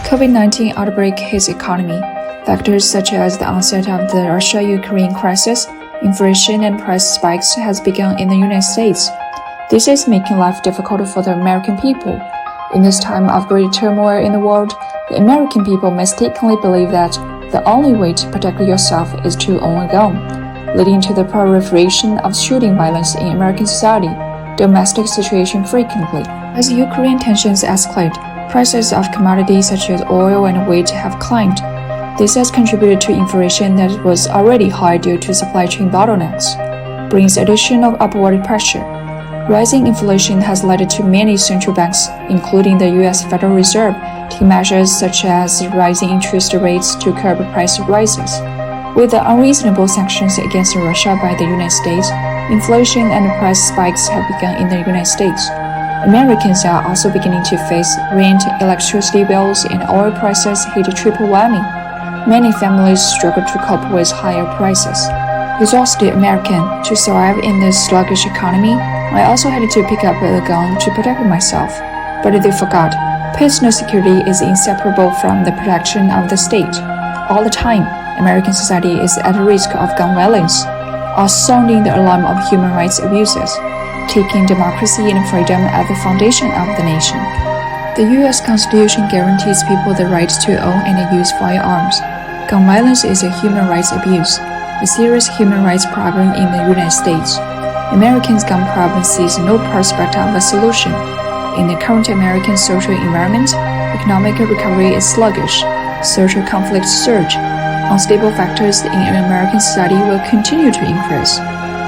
COVID-19 outbreak hits economy. Factors such as the onset of the Russia-Ukraine crisis, inflation and price spikes has begun in the United States. This is making life difficult for the American people. In this time of great turmoil in the world, the American people mistakenly believe that the only way to protect yourself is to own a gun, leading to the proliferation of shooting violence in American society, domestic situation frequently. As Ukraine tensions escalate, prices of commodities such as oil and wheat have climbed. This has contributed to inflation that was already high due to supply chain bottlenecks, brings additional upward pressure. Rising inflation has led to many central banks, including the U.S. Federal Reserve, taking measures such as rising interest rates to curb price rises. With the unreasonable sanctions against Russia by the United States, inflation and price spikes have begun in the United States. Americans are also beginning to face rent, electricity bills, and oil prices hit a triple whammy. Many families struggle to cope with higher prices. Exhausted American, to survive in this sluggish economy, I also had to pick up a gun to protect myself. But they forgot, personal security is inseparable from the protection of the state. All the time, American society is at risk of gun violence, or sounding the alarm of human rights abuses, taking democracy and freedom at the foundation of the nation. The U.S. Constitution guarantees people the right to own and use firearms. Gun violence is a human rights abuse, a serious human rights problem in the United States. Americans' gun problem sees no prospect of a solution. In the current American social environment, economic recovery is sluggish, social conflicts surge, unstable factors in American society will continue to increase.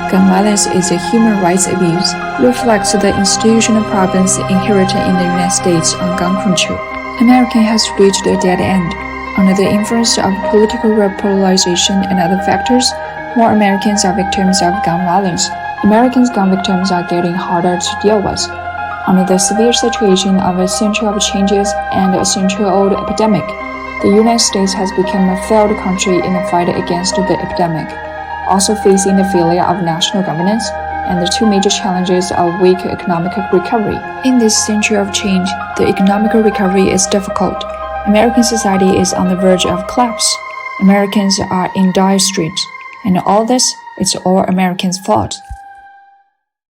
Gun violence is a human rights abuse, reflects the institutional problems inherited in the United States on gun control. America has reached a dead end. Under the influence of political polarization and other factors, more Americans are victims of gun violence. Americans' gun victims are getting harder to deal with. Under the severe situation of a century of changes and a century-old epidemic, the United States has become a failed country in the fight against the epidemic, also facing the failure of national governance and the two major challenges of weak economic recovery. In this century of change, the economic recovery is difficult. American society is on the verge of collapse. Americans are in dire straits, and all this, it's all Americans' fault.